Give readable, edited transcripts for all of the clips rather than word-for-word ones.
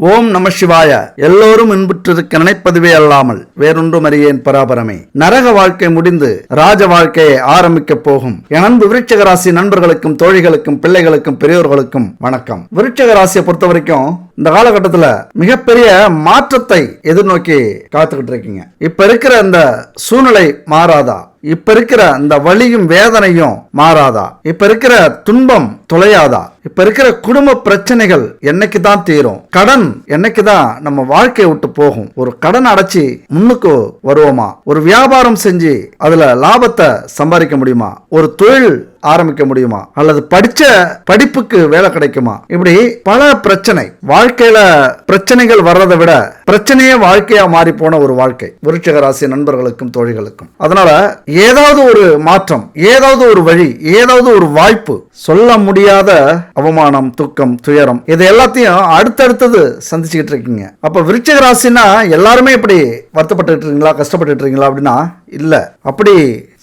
ஓம் நம சிவாய. எல்லோரும் இன்புற்றிருக்க நினைப்பதுவே அல்லாமல் வேறொன்றும் அறியேன் பராபரமே. நரக வாழ்க்கை முடிந்து ராஜ வாழ்க்கையை ஆரம்பிக்க போகும் அன்பு விருச்சிக ராசி நண்பர்களுக்கும் தோழிகளுக்கும் பிள்ளைகளுக்கும் பெரியோர்களுக்கும் வணக்கம். விருச்சிக ராசியை பொறுத்த வரைக்கும் இந்த காலகட்டத்தில் மிகப்பெரிய மாற்றத்தை எதிர்நோக்கி காத்துக்கிட்டு இருக்கீங்க. இப்ப இருக்கிற இந்த சூழ்நிலை மாறாதா? இப்ப இருக்கிற இந்த வலியும் வேதனையும் மாறாதா? இப்ப இருக்கிற துன்பம் தொலையாதா? இப்ப இருக்கிற குடும்ப பிரச்சனைகள் என்னைக்கு தான் தீரும்? கடன் என்னைக்கு தான் நம்ம வாழ்க்கையை விட்டு போகும்? ஒரு கடன் அடைச்சி முன்னுக்கு வருவோமா? ஒரு வியாபாரம் செஞ்சு அதுல லாபத்தை சம்பாதிக்க முடியுமா? ஒரு தொழில் ஆரம்பிக்க முடியுமா? அல்லது படிச்ச படிப்புக்கு வேலை கிடைக்குமா? இப்படி பல பிரச்சனை. வாழ்க்கையில பிரச்சனைகள் வர்றதை விட பிரச்சனையே வாழ்க்கையா மாறி போன ஒரு வாழ்க்கை விருச்சிக ராசி நண்பர்களுக்கும் தோழிகளுக்கும். அதனால ஏதாவது ஒரு மாற்றம், ஏதாவது ஒரு வழி, ஏதாவது ஒரு வாய்ப்பு, சொல்ல முடியாத அவமானம், துக்கம், துயரம், இது எல்லாத்தையும் அடுத்தடுத்தது சந்திச்சுக்கிட்டு இருக்கீங்க. அப்ப விருச்சிக ராசினா எல்லாருமே இப்படி வருத்தப்பட்டு இருக்கீங்களா, கஷ்டப்பட்டு இருக்கீங்களா அப்படின்னா இல்ல. அப்படி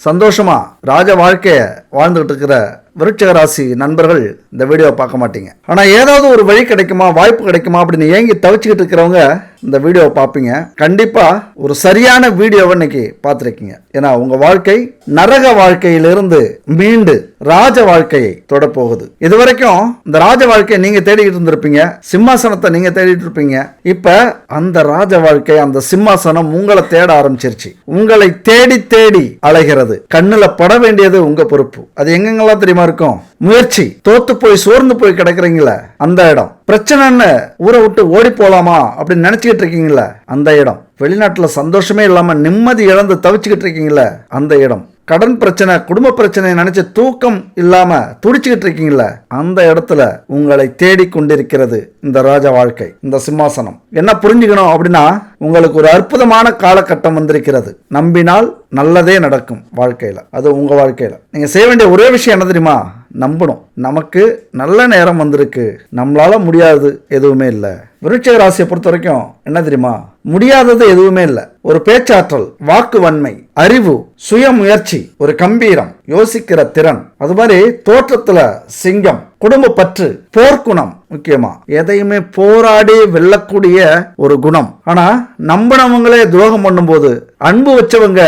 சந்தோஷமா ராஜ வாழ்க்கைய வாழ்ந்துகிட்டு இருக்கிற விருச்சிக ராசி நண்பர்கள் இந்த வீடியோ பார்க்க மாட்டீங்க. ஆனா ஏதாவது ஒரு வழி கிடைக்குமா, வாய்ப்பு கிடைக்குமா அப்படின்னு ஏங்கி தவிச்சுக்கிட்டு இருக்கிறவங்க இந்த வீடியோவை பார்ப்பீங்க. கண்டிப்பா ஒரு சரியான வீடியோவை இன்னைக்கு பார்த்துருக்கீங்க. ஏன்னா உங்க வாழ்க்கை நரக வாழ்க்கையிலிருந்து மீண்டு ராஜ வாழ்க்கையை தொட போகுது. இது வரைக்கும் இந்த ராஜ வாழ்க்கையை நீங்க தேடிக்கிட்டு இருந்திருப்பீங்க, சிம்மாசனத்தை நீங்க தேடிட்டு இருப்பீங்க. இப்ப அந்த ராஜ வாழ்க்கை, அந்த சிம்மாசனம் உங்களை தேட ஆரம்பிச்சிருச்சு. உங்களை தேடி தேடி அலைகிறது. கண்ணுல பட வேண்டியது உங்க பொறுப்பு. அது எங்கெங்கெல்லாம் தெரியுமா இருக்கும்? முயற்சி தோத்து போய் சோர்ந்து போய் கிடக்குறீங்களா அந்த இடம். பிரச்சனைன்னு ஊரை விட்டு ஓடி போலாமா அப்படின்னு நினைச்சுக்கிட்டு இருக்கீங்களா அந்த இடம். வெளிநாட்டுல சந்தோஷமே இல்லாம நிம்மதி இழந்து தவிச்சுக்கிட்டு இருக்கீங்களா அந்த இடம். கடன் பிரச்சனை, குடும்ப பிரச்சனை நினைச்சு தூக்கம் இல்லாம துடிச்சுக்கிட்டு இருக்கீங்களா அந்த இடத்துல உங்களை தேடி கொண்டிருக்கிறது இந்த ராஜ வாழ்க்கை, இந்த சிம்மாசனம். என்ன புரிஞ்சுக்கணும் அப்படின்னா, உங்களுக்கு ஒரு அற்புதமான காலகட்டம் வந்திருக்கிறது. நம்பினால் நல்லதே நடக்கும் வாழ்க்கையில. அது உங்க வாழ்க்கையில நீங்க செய்ய வேண்டிய ஒரே விஷயம் என்ன தெரியுமா? நம்பணும். நமக்கு நல்ல நேரம் வந்திருக்கு, நம்மளால முடியாது எதுவுமே இல்லை. விருச்சிக ராசியை பொறுத்த வரைக்கும் என்ன தெரியுமா? முடியாதது எதுவுமே இல்லை. ஒரு பேச்சாற்றல், வாக்கு வன்மை, அறிவு, சுய முயற்சி, ஒரு கம்பீரம், யோசிக்கிற திறன், அது மாதிரி தோற்றத்துல சிங்கம், குடும்ப பற்று, போர்க்குணம், முக்கியமா எதையுமே போராடி வெல்லக்கூடிய ஒரு குணம். ஆனா நம்பினவங்களே துரோகம் பண்ணும் போது, அன்பு வச்சவங்க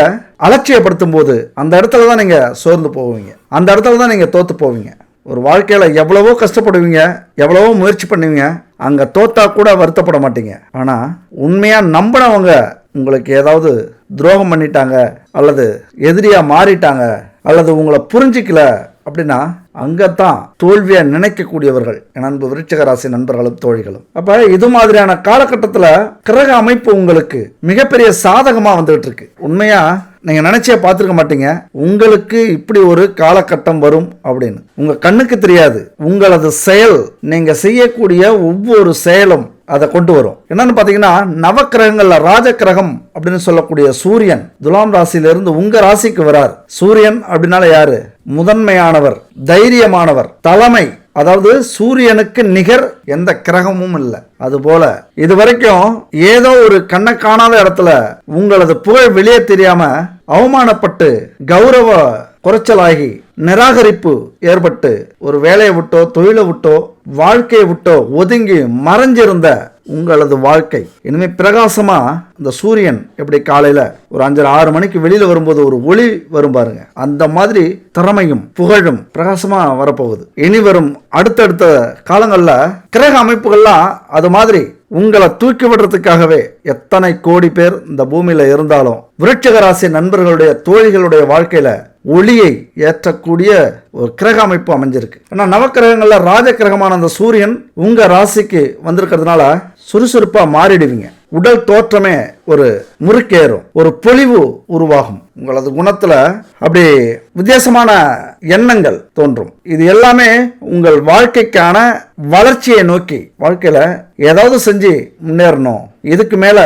அலட்சியப்படுத்தும் போது அந்த இடத்துல தான் நீங்க சோர்ந்து போவீங்க. அந்த இடத்துல தான் நீங்க தோத்து போவீங்க. ஒரு வாழ்க்கையில எவ்வளவோ கஷ்டப்படுவீங்க, எவ்வளவோ முயற்சி பண்ணுவீங்க, அங்க தோத்தா கூட வருத்தப்பட மாட்டீங்க. ஆனா உண்மையா நம்பினவங்க உங்களுக்கு ஏதாவது துரோகம் பண்ணிட்டாங்க, அல்லது எதிரியா மாறிட்டாங்க, அல்லது உங்களை புரிஞ்சிக்கல அப்படின்னா அங்கத்தான் தோல்வியா நினைக்கக்கூடியவர்கள் அன்பு விருச்சிக ராசி நண்பர்களும் தோழிகளும். அப்ப இது மாதிரியான காலகட்டத்துல கிரக அமைப்பு உங்களுக்கு மிகப்பெரிய சாதகமா வந்துட்டு இருக்கு. உண்மையா நீங்க நினைச்சே பார்த்துருக்க மாட்டீங்க உங்களுக்கு இப்படி ஒரு காலகட்டம் வரும் அப்படின்னு. உங்க கண்ணுக்கு தெரியாது. உங்களது செயல், நீங்க செய்யக்கூடிய ஒவ்வொரு செயலும் அதை கொண்டு வரும். என்னன்னு பாத்தீங்கன்னா, நவக்கிரகங்கள்ல ராஜ கிரகம் அப்படின்னு சொல்லக்கூடிய சூரியன் துலாம் ராசியிலிருந்து உங்க ராசிக்கு வரார். சூரியன் அப்படின்னால யாரு? முதன்மையானவர், தைரியமானவர், தலைமை. அதாவது சூரியனுக்கு நிகர் எந்த கிரகமும் இல்லை. அதுபோல இதுவரைக்கும் ஏதோ ஒரு கண்ணை காணாத இடத்துல உங்களது புகழ் வெளியே தெரியாம அவமானப்பட்டு கௌரவ குறைச்சலாகி நிராகரிப்பு ஏற்பட்டு ஒரு வேலையை விட்டோ தொழிலை விட்டோ வாழ்க்கையை விட்டோ ஒதுங்கி மறைஞ்சிருந்த உங்களது வாழ்க்கை இனிமே பிரகாசமா இந்த சூரியன் எப்படி காலையில ஒரு 5-6 மணிக்கு வெளியில வரும்போது ஒரு ஒளி வரும் பாருங்க, அந்த மாதிரி திறமையும் புகழும் பிரகாசமா வரப்போகுது. இனி வரும் அடுத்தடுத்த காலங்கள்ல கிரக அமைப்புகள்லாம் அது மாதிரி உங்களை தூக்கி விடுறதுக்காகவே எத்தனை கோடி பேர் இந்த பூமியில இருந்தாலும் விருச்சிக ராசி நண்பர்களுடைய தோழிகளுடைய வாழ்க்கையில ஒளியை ஏற்றக்கூடிய ஒரு கிரக அமைப்பு அமைஞ்சிருக்கு. ஏன்னா நவக்கிரகங்கள்ல ராஜ கிரகமான அந்த சூரியன் உங்க ராசிக்கு வந்திருக்கிறதுனால சுறுசுறுப்பா மாறிடுவீங்க. உடல் தோற்றமே ஒரு முறுக்கேறும், ஒரு பொலிவு உருவாகும். உங்களது குணத்துல அப்படி வித்தியாசமான எண்ணங்கள் தோன்றும். இது எல்லாமே உங்கள் வாழ்க்கைக்கான வளர்ச்சியை நோக்கி வாழ்க்கையில ஏதாவது செஞ்சு முன்னேறணும். இதுக்கு மேல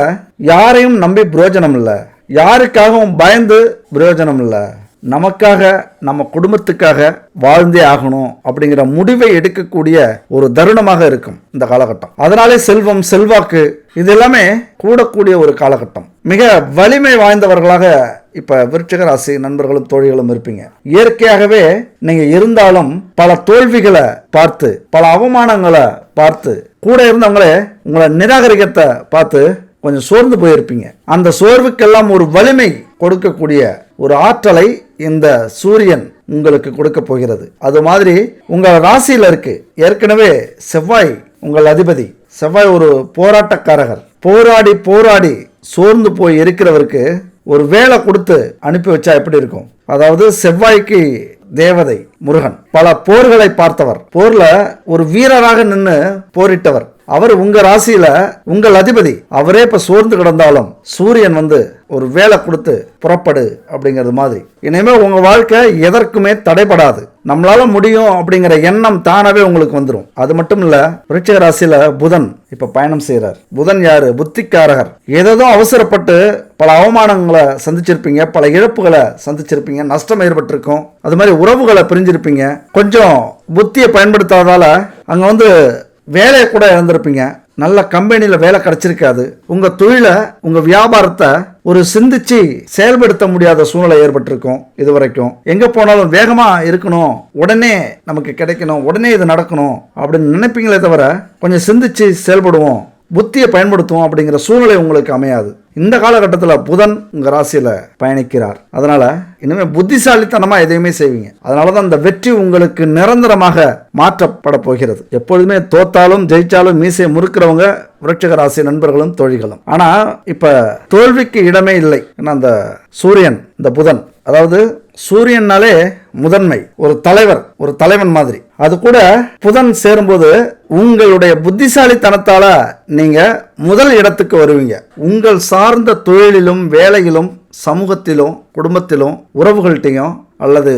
யாரையும் நம்பி பிரயோஜனம் இல்லை, யாருக்காகவும் பயந்து பிரயோஜனம் இல்லை. நமக்காக, நம்ம குடும்பத்துக்காக வாழ்ந்தே ஆகணும் அப்படிங்கிற முடிவை எடுக்கக்கூடிய ஒரு தருணமாக இருக்கும் இந்த காலகட்டம். அதனாலே செல்வம், செல்வாக்கு இது எல்லாமே கூடக்கூடிய ஒரு காலகட்டம். மிக வலிமை வாய்ந்தவர்களாக இப்ப விருச்சிக ராசி நண்பர்களும் தோழிகளும் இருப்பீங்க. இயற்கையாகவே நீங்க இருந்தாலும் பல தோல்விகளை பார்த்து, பல அவமானங்களை பார்த்து, கூட இருந்தவங்களே உங்களை நிராகரிக்கத்தை பார்த்து கொஞ்சம் சோர்ந்து போயிருப்பீங்க. அந்த சோர்வுக்கெல்லாம் ஒரு வலிமை கொடுக்கக்கூடிய ஒரு ஆற்றலை இந்த சூரியன் உங்களுக்கு கொடுக்க போகிறது. அது மாதிரி உங்க ராசியில இருக்கு. ஏற்கனவே செவ்வாய் உங்கள் அதிபதி. செவ்வாய் ஒரு போராட்டக்காரகர். போராடி போராடி சோர்ந்து போய் இருக்கிறவருக்கு ஒரு வேலை கொடுத்து அனுப்பி வச்சா எப்படி இருக்கும்? அதாவது செவ்வாய்க்கு தேவதை முருகன். பல போர்களை பார்த்தவர். போர்ல ஒரு வீரராக நின்று போரிட்டவர். அவர் உங்க ராசியில உங்கள் அதிபதி. அவரே இப்ப சோர்ந்து கிடந்தாலும் சூரியன் வந்து ஒரு வேலை கொடுத்து புறப்படு அப்படிங்கிறது மாதிரி இனிமே உங்க வாழ்க்கை எதற்குமே தடைபடாது. நம்மளால முடியும் அப்படிங்கிற எண்ணம் தானாவே உங்களுக்கு வந்துடும். அது மட்டும் இல்ல, விருச்சிக ராசியில புதன் இப்ப பயணம் செய்யறார். புதன் யாரு? புத்திக்காரகர். ஏதோ அவசரப்பட்டு பல அவமானங்களை சந்திச்சிருப்பீங்க, பல இழப்புகளை சந்திச்சிருப்பீங்க, நஷ்டம் ஏற்பட்டிருக்கும். அது மாதிரி உறவுகளை பிரிஞ்சிருப்பீங்க. கொஞ்சம் புத்தியை பயன்படுத்தாதால அங்க வந்து வேலையை கூட இழந்திருப்பீங்க. நல்ல கம்பெனியில் வேலை கிடைச்சிருக்காது. உங்க தொழிலை, உங்க வியாபாரத்தை ஒரு சிந்திச்சு செயல்படுத்த முடியாத சூழ்நிலை ஏற்பட்டிருக்கும். இது வரைக்கும் எங்க போனாலும் வேகமா இருக்கணும், உடனே நமக்கு கிடைக்கணும், உடனே இது நடக்கணும் அப்படின்னு நினைப்பீங்களே தவிர கொஞ்சம் சிந்திச்சு செயல்படுவோம், புத்தியை பயன்படுத்துவோம் அப்படிங்கிற சூழ்நிலை உங்களுக்கு அமையாது. இந்த காலகட்டத்தில் புதன் உங்க ராசியில பயணிக்கிறார். அதனால இனிமே புத்திசாலித்தனமா எதையுமே செய்வீங்க. அதனாலதான் இந்த வெற்றி உங்களுக்கு நிரந்தரமாக மாற்றப்பட போகிறது. எப்பொழுதுமே தோத்தாலும் ஜெயிச்சாலும் மீசையை முறுக்கிறவங்க விருச்சிக ராசி நண்பர்களும் தோழிகளும். ஆனா இப்ப தோல்விக்கு இடமே இல்லை. ஏன்னா அந்த சூரியன், இந்த புதன், அதாவது சூரியனாலே முதன்மை, ஒரு தலைவர், ஒரு தலைவன் மாதிரி. அது கூட புதன் சேரும்போது உங்களுடைய புத்திசாலித்தனத்தால நீங்க முதல் இடத்துக்கு வருவீங்க. உங்கள் சார்ந்த தொழிலிலும், வேலையிலும், சமூகத்திலும், குடும்பத்திலும், உறவுகள்கிட்டையும் அல்லது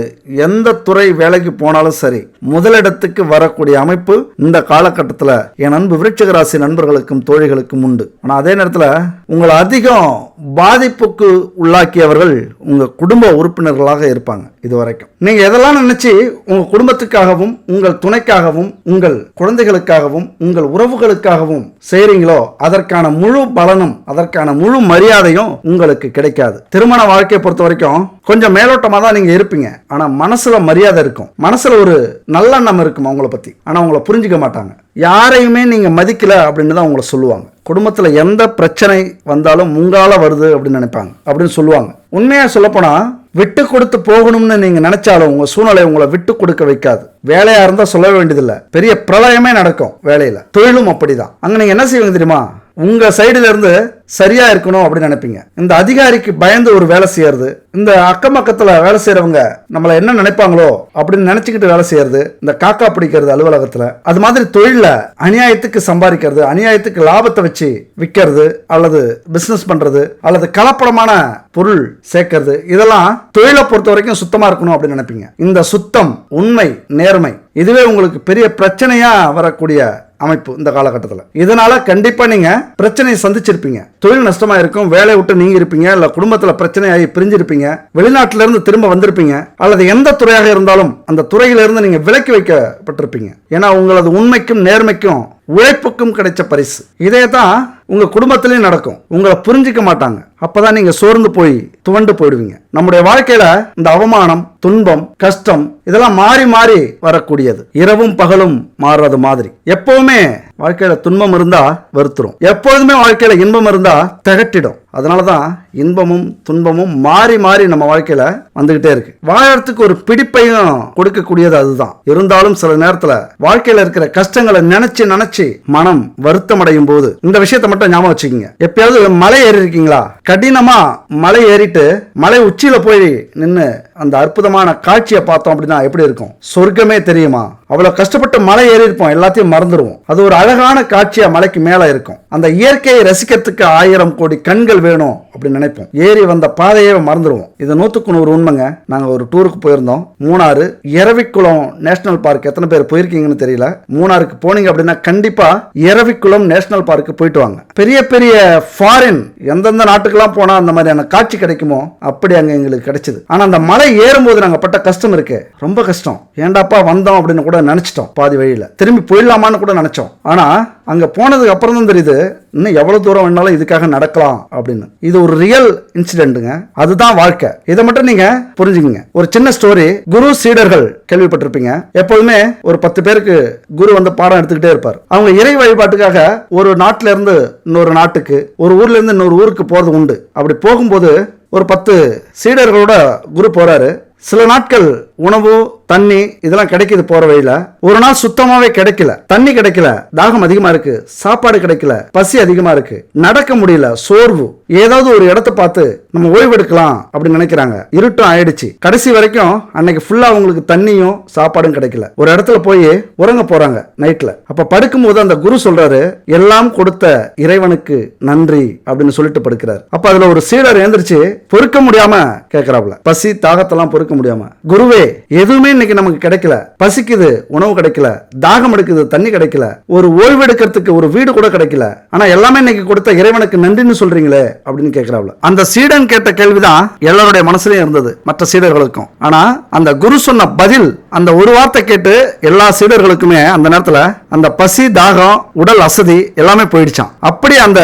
எந்த துறை வேலைக்கு போனாலும் சரி முதலிடத்துக்கு வரக்கூடிய அமைப்பு இந்த காலகட்டத்தில் என் அன்பு விருச்சிக ராசி நண்பர்களுக்கும் தோழிகளுக்கும் உண்டு. ஆனால் அதே நேரத்தில் உங்களை அதிகம் பாதிப்புக்கு உள்ளாக்கியவர்கள் உங்க குடும்ப உறுப்பினர்களாக இருப்பாங்க. இது வரைக்கும் நீங்க எதெல்லாம் நினைச்சு உங்க குடும்பத்துக்காகவும், உங்கள் துணைக்காகவும், உங்கள் குழந்தைகளுக்காகவும், உங்கள் உறவுகளுக்காகவும் செய்றீங்களோ அதற்கான முழு பலனும், அதற்கான முழு மரியாதையும் உங்களுக்கு கிடைக்காது. திருமண வாழ்க்கையை பொறுத்த வரைக்கும் கொஞ்சம் மேலோட்டமா தான் நீங்க இருப்பீங்க. ஆனா மனசுல மரியாதை இருக்கும், மனசுல ஒரு நல்லெண்ணம் இருக்கும் அவங்கள பத்தி. ஆனா உங்களை புரிஞ்சுக்க மாட்டாங்க. யாரையுமே நீங்க மதிக்கல அப்படின்னு தான் உங்களை சொல்லுவாங்க. குடும்பத்துல எந்த பிரச்சனை வந்தாலும் உங்களால வருது அப்படின்னு நினைப்பாங்க, அப்படின்னு சொல்லுவாங்க. உண்மையா சொல்லப்போனா விட்டு கொடுத்து போகணும்னு நீங்க நினைச்சாலும் உங்க சூழ்நிலை உங்களை விட்டு கொடுக்க வைக்காது. வேலையா இருந்தா சொல்ல வேண்டியதில்லை, பெரிய பிரளயமே நடக்கும் வேலையில. தொழிலும் அப்படிதான். அங்க நீங்க என்ன செய்வீங்க தெரியுமா? உங்க சைடுல இருந்து சரியா இருக்கணும் அப்படின்னு நினைப்பீங்க. இந்த அதிகாரிக்கு பயந்து ஒரு வேலை செய்யறது, இந்த அக்கம் பக்கத்துல வேலை செய்யறவங்க நம்மள என்ன நினைப்பாங்களோ அப்படின்னு நினைச்சுக்கிட்டு வேலை செய்யறது, இந்த காக்கா பிடிக்கிறது அலுவலகத்துல, அது மாதிரி தொழில அநியாயத்துக்கு சம்பாதிக்கிறது, அநியாயத்துக்கு லாபத்தை வச்சு விற்கிறது, அல்லது பிசினஸ் பண்றது, அல்லது கலப்படமான பொருள் சேர்க்கிறது, இதெல்லாம் தொழிலை பொறுத்த வரைக்கும் சுத்தமா இருக்கணும் அப்படின்னு நினைப்பீங்க. இந்த சுத்தம், உண்மை, நேர்மை இதுவே உங்களுக்கு பெரிய பிரச்சனையா வரக்கூடிய அமைப்பு இந்த காலகட்டத்தில். இதனால கண்டிப்பா நீங்க பிரச்சனையை சந்திச்சிருப்பீங்க. தொழில் நஷ்டமா இருக்கும், வேலையை விட்டு நீங்க இருப்பீங்க, இல்ல குடும்பத்துல பிரச்சனையாகி பிரிஞ்சிருப்பீங்க, வெளிநாட்டில இருந்து திரும்ப வந்திருப்பீங்க, அல்லது எந்த துறையாக இருந்தாலும் அந்த துறையில இருந்து நீங்க விலக்கி வைக்கப்பட்டிருப்பீங்க. ஏன்னா உங்களது உண்மைக்கும் நேர்மைக்கும் உழைப்புக்கும் கிடைச்ச பரிசு. இதே தான் உங்க குடும்பத்திலையும் நடக்கும். உங்களை புரிஞ்சிக்க மாட்டாங்க. அப்பதான் நீங்க சோர்ந்து போய் துவண்டு போயிடுவீங்க. நம்முடைய வாழ்க்கையில இந்த அவமானம், துன்பம், கஷ்டம் இதெல்லாம் மாறி மாறி வரக்கூடியது. இரவும் பகலும் மாறுறது மாதிரி. எப்பவுமே வாழ்க்கையில துன்பம் இருந்தா வருத்துரும், எப்பொழுதுமே வாழ்க்கையில இன்பம் இருந்தா திகட்டிடும். அதனாலதான் இன்பமும் துன்பமும் மாறி மாறி நம்ம வாழ்க்கையில வந்துகிட்டே இருக்கு. வாழறதுக்கு ஒரு பிடிப்பையும் கொடுக்கக்கூடியது அதுதான். இருந்தாலும் சில நேரத்துல வாழ்க்கையில இருக்கிற கஷ்டங்களை நினைச்சு நினைச்சு மனம் வருத்தம் அடையும் போது இந்த விஷயத்தை மட்டும் ஞாபகம் வச்சுக்கோங்க. எப்பயாவது மலை ஏறி இருக்கீங்களா? கடினமா மலை ஏறிட்டு மலை உச்சியில போய் நின்று அந்த அற்புதமான காட்சியை பார்த்தோம் அப்படின்னா எப்படி இருக்கும்? சொர்க்கமே தெரியுமா? அவ்வளவு கஷ்டப்பட்டு மலை ஏறி இருப்போம், எல்லாத்தையும் மறந்துடுவோம். அது ஒரு அழகான காட்சியா மலைக்கு மேல இருக்கும். அந்த இயற்கையை ரசிக்கிறதுக்கு 1000 கோடி கண்கள் வேணும் அப்படின்னு நினைப்போம். ஏறி வந்த பாதையை மறந்துடுவோம். இது 100க்கு 100 உண்மைங்க. நாங்க ஒரு டூருக்கு போயிருந்தோம். Munnar Eravikulam national park. எத்தனை பேர் போயிருக்கீங்கன்னு தெரியல. மூணாருக்கு போனீங்க அப்படின்னா கண்டிப்பா இரவிக்குளம் நேஷனல் பார்க்கு போயிட்டு வாங்க. பெரிய பெரிய ஃபாரின் எந்தெந்த நாட்டுக்கெல்லாம் போனா அந்த மாதிரியான காட்சி கிடைக்குமோ அப்படி அங்க எங்களுக்கு கிடைச்சது. ஆனா அந்த மலை மலை ஏறும்போது நாங்க பட்ட கஷ்டம் இருக்கு, ரொம்ப கஷ்டம். ஏண்டாப்பா வந்தோம் அப்படின்னு கூட நினைச்சிட்டோம். பாதி வழியில திரும்பி போயிடலாமான்னு கூட நினைச்சோம். ஆனா அங்க போனதுக்கு அப்புறம் தான் தெரியுது இன்னும் எவ்வளவு தூரம் வேணாலும் இதுக்காக நடக்கலாம் அப்படின்னு. இது ஒரு ரியல் இன்சிடென்ட்டுங்க. அதுதான் வாழ்க்கை. இதை மட்டும் நீங்க புரிஞ்சுக்கங்க. ஒரு சின்ன ஸ்டோரி. குரு சீடர்கள் கேள்விப்பட்டிருப்பீங்க. எப்போதுமே ஒரு 10 பேருக்கு குரு வந்து பாடம் எடுத்துக்கிட்டே இருப்பார். அவங்க இறை வழிபாட்டுக்காக ஒரு நாட்டில இருந்து இன்னொரு நாட்டுக்கு, ஒரு ஊர்ல இருந்து இன்னொரு ஊருக்கு போறது உண்டு. அப்படி போகும்போது ஒரு 10 சீடர்களோட குரு போறாரு. சில நாட்கள் உணவு தண்ணி இதெல்லாம் கிடைக்குது போற வழியில. ஒரு நாள் சுத்தமாவே கிடைக்கல, தண்ணி கிடைக்கல, தாகம் அதிகமா இருக்கு, சாப்பாடு கிடைக்கல, பசி அதிகமா இருக்கு, நடக்க முடியல, சோர்வு. ஏதாவது ஒரு இடத்தை பார்த்து நம்ம ஓய்வு எடுக்கலாம் அப்படின்னு நினைக்கிறாங்க. இருட்டும் ஆயிடுச்சு. கடைசி வரைக்கும் அன்னைக்கு ஃபுல்லா அவங்களுக்கு தண்ணியும் சாப்பாடும் கிடைக்கல. ஒரு இடத்துல போய் உறங்க போறாங்க நைட்ல. அப்ப படுக்கும் போது அந்த குரு சொல்றாரு, எல்லாம் கொடுத்த இறைவனுக்கு நன்றி அப்படின்னு சொல்லிட்டு படுக்கிறார். அப்ப அதுல ஒரு சீடர் எழுந்திருச்சு பொறுக்க முடியாம கேட்கிறாப்ல, பசி தாகத்தெல்லாம் பொறுக்க முடியாம, குருவே எதுவுமே இன்னைக்கு நமக்கு கிடைக்கல, பசிக்குது உணவு கிடைக்கல, தாகம் எடுக்குது தண்ணி கிடைக்கல, ஒரு ஓய்வு எடுக்கிறதுக்கு ஒரு வீடு கூட கிடைக்கல, ஆனா எல்லாமே இன்னைக்கு கொடுத்த இறைவனுக்கு நன்றின்னு சொல்றீங்களே அப்படின்னு கேட்கிறாப்ல. அந்த சீடன் கேட்ட கேள்விதான் எல்லாருடைய மனசுலயும் இருந்தது, மற்ற சீடர்களுக்கும். ஆனா அந்த குரு சொன்ன பதில், அந்த ஒரு வார்த்தை கேட்டு எல்லா சீடர்களுக்குமே அந்த நேரத்துல அந்த பசி தாகம் உடல் அசதி எல்லாமே போயிடுச்சான். அப்படி அந்த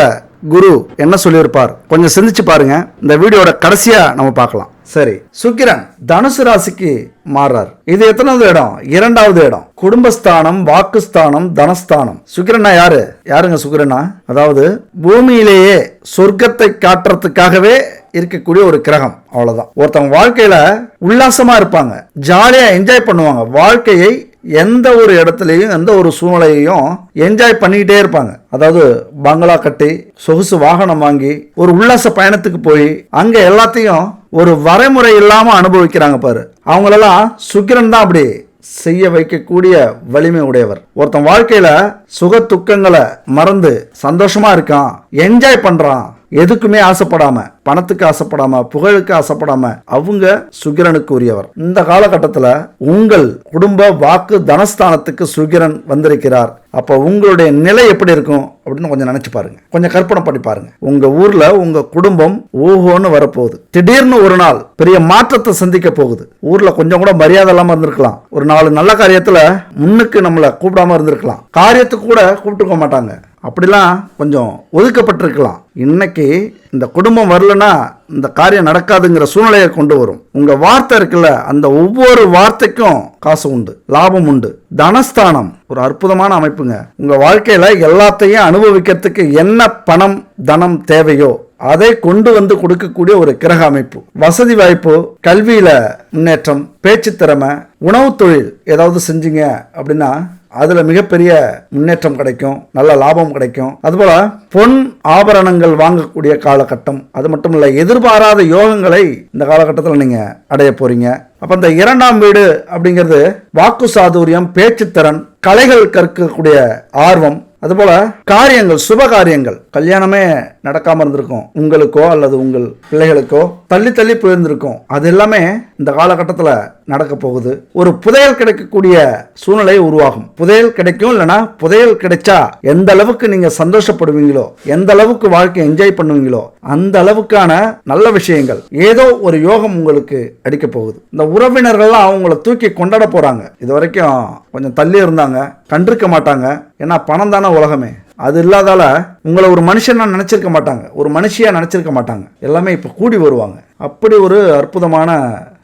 குரு என்ன சொல்லியிருப்பார் கொஞ்சம் சிந்திச்சு பாருங்க. இந்த வீடியோட கடைசியா நம்ம பார்க்கலாம். சரி, சுக்கிரன் தனுசு ராசிக்கு மாறார். இது எத்தனாவது இடம்? 2வது இடம். குடும்பஸ்தானம், வாக்குஸ்தானம், தனஸ்தானம். சுக்கிரனா யாருங்க சுக்கிரனா? அதாவது பூமியிலேயே சொர்க்கத்தை காட்டுறதுக்காகவே இருக்கக்கூடிய ஒரு கிரகம், அவ்வளவுதான். ஒருத்தவங்க வாழ்க்கையில உல்லாசமா இருப்பாங்க, ஜாலியா என்ஜாய் பண்ணுவாங்க, வாழ்க்கையை எந்த ஒரு இடத்துலையும் எந்த ஒரு சூழ்நிலையையும் என்ஜாய் பண்ணிக்கிட்டே இருப்பாங்க. அதாவது பங்களா கட்டி சொகுசு வாகனம் வாங்கி ஒரு உல்லாச பயணத்துக்கு போய் அங்க எல்லாத்தையும் ஒரு வரைமுறை இல்லாம அனுபவிக்கிறாங்க பாரு. அவங்களெல்லாம் சுக்கிரன் தான் அப்படி செய்ய வைக்கக்கூடிய வலிமை உடையவர். ஒருத்தன் வாழ்க்கையில சுக துக்கங்களை மறந்து சந்தோஷமா இருக்கான், என்ஜாய் பண்றான், எதுக்குமே ஆசைப்படாம, பணத்துக்கு ஆசைப்படாம, புகழுக்கு ஆசைப்படாம, அவங்க சுக்கிரனுக்கு உரியவர். இந்த காலகட்டத்தில் உங்கள் குடும்ப வாக்கு தனஸ்தானத்துக்கு சுக்கிரன் வந்திருக்கிறார். அப்ப உங்களுடைய நிலை எப்படி இருக்கும் அப்படின்னு கொஞ்சம் நினைச்சு பாருங்க, கொஞ்சம் கற்பனை பண்ணி பாருங்க. உங்க ஊர்ல உங்க குடும்பம் ஓஹோன்னு வரப்போகுது. திடீர்னு ஒரு நாள் பெரிய மாற்றத்தை சந்திக்க போகுது. ஊர்ல கொஞ்சம் கூட மரியாதை இல்லாம இருந்திருக்கலாம். ஒரு 4 நல்ல காரியத்துல முன்னுக்கு நம்மளை கூப்பிடாம இருந்திருக்கலாம். காரியத்துக்கு கூட கூப்பிட்டுக்க மாட்டாங்க. அப்படிலாம் கொஞ்சம் ஒதுக்கப்பட்டிருக்கலாம். இன்னைக்கு இந்த குடும்பம் வரலன்னா இந்த காரியம் நடக்காதுங்கிற சூழ்நிலையை கொண்டு வரும். உங்க வார்த்தை இருக்குல்ல, அந்த ஒவ்வொரு வார்த்தைக்கும் காசு உண்டு, லாபம் உண்டு. தனஸ்தானம் ஒரு அற்புதமான அமைப்புங்க. உங்க வாழ்க்கையில எல்லாத்தையும் அனுபவிக்கிறதுக்கு என்ன பணம் தனம் தேவையோ அதை கொண்டு வந்து கொடுக்கக்கூடிய ஒரு கிரக அமைப்பு. வசதி வாய்ப்பு, கல்வியில முன்னேற்றம், பேச்சு திறமை, உணவு தொழில் ஏதாவது செஞ்சீங்க அப்படின்னா அதுல மிகப்பெரிய முன்னேற்றம் கிடைக்கும், நல்ல லாபம் கிடைக்கும். அதுபோல பொன் ஆபரணங்கள் வாங்கக்கூடிய காலகட்டம். அது மட்டும் இல்ல, எதிர்பாராத யோகங்களை இந்த காலகட்டத்தில் நீங்க அடைய போறீங்க. அப்ப இந்த 2ஆம் வீடு அப்படிங்கிறது வாக்கு சாதுரியம், பேச்சுத்திறன், கலைகள் கற்கக்கூடிய ஆர்வம், அதுபோல காரியங்கள், சுப காரியங்கள், கல்யாணமே நடக்காம இருந்திருக்கும் உங்களுக்கோ அல்லது உங்கள் பிள்ளைகளுக்கோ, தள்ளி தள்ளி போயிருந்திருக்கும். அது எல்லாமே இந்த காலகட்டத்தில் நடக்க போகுது. ஒரு புதையல் கிடைக்கக்கூடிய சூழ்நிலை உருவாகும். புதையல் கிடைக்கும், இல்லைன்னா புதையல் கிடைச்சா எந்த அளவுக்கு நீங்க சந்தோஷப்படுவீங்களோ, எந்த அளவுக்கு வாழ்க்கை என்ஜாய் பண்ணுவீங்களோ அந்த அளவுக்கான நல்ல விஷயங்கள், ஏதோ ஒரு யோகம் உங்களுக்கு அடிக்க போகுது. இந்த உறவினர்கள்லாம் அவங்கள தூக்கி கொண்டாட போறாங்க. இது வரைக்கும் கொஞ்சம் தள்ளி இருந்தாங்க, கண்டிருக்க மாட்டாங்க. ஏன்னா பணம் தானே உலகமே. அது இல்லாதால உங்களை ஒரு மனுஷனா நினைச்சிருக்க மாட்டாங்க, ஒரு மனுஷியா நினைச்சிருக்க மாட்டாங்க. எல்லாமே இப்ப கூடி வருவாங்க. அப்படி ஒரு அற்புதமான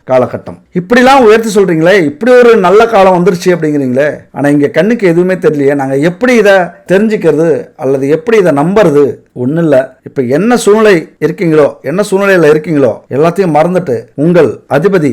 காலகட்டம். இப்படிலாம் உயர்த்தி சொல்றீங்களே, இப்படி ஒரு நல்ல காலம் வந்துருச்சு அப்படிங்கிறீங்களே. ஆனா இங்க கண்ணுக்கு எதுவுமே தெரியலையே. நாங்க எப்படி இதை தெரிஞ்சுக்கிறது அல்லது எப்படி இதை நம்புறது? ஒன்றும் இல்லை. இப்போ என்ன சூழ்நிலை இருக்கீங்களோ, என்ன சூழ்நிலையில் இருக்கீங்களோ எல்லாத்தையும் மறந்துட்டு உங்கள் அதிபதி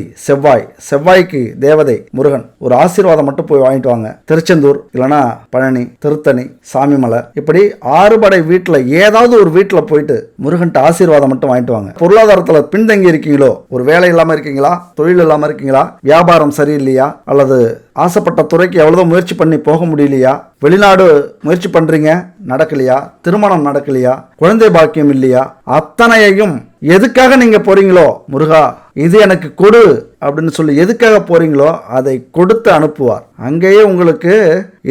செவ்வாய்க்கு தேவதை முருகன் ஒரு ஆசீர்வாதம் மட்டும் போய் வாங்கிட்டு வாங்க. திருச்செந்தூர் இல்லைன்னா பழனி, திருத்தணி, சாமிமலை, இப்படி 6 படை வீட்டில் ஏதாவது ஒரு வீட்டில் போயிட்டு முருகன்ட்ட ஆசீர்வாதம் மட்டும் வாங்கிட்டு வாங்க. பொருளாதாரத்தில் பின்தங்கி இருக்கீங்களோ, ஒரு வேலை இல்லாமல் இருக்கீங்களா, தொழில் இல்லாமல் இருக்கீங்களா, வியாபாரம் சரியில்லையா, அல்லது ஆசைப்பட்ட துறைக்கு எவ்வளவு முயற்சி பண்ணி போக முடியலையா, வெளிநாடு முயற்சி பண்றீங்க நடக்கலையா, திருமணம் நடக்கலையா, குழந்தை பாக்கியம் இல்லையா, அத்தனையையும் எதுக்காக நீங்க போறீங்களோ, முருகா இது எனக்கு கொடு அப்படின்னு சொல்லி எதுக்காக போறீங்களோ அதை கொடுத்து அனுப்புவார். அங்கேயே உங்களுக்கு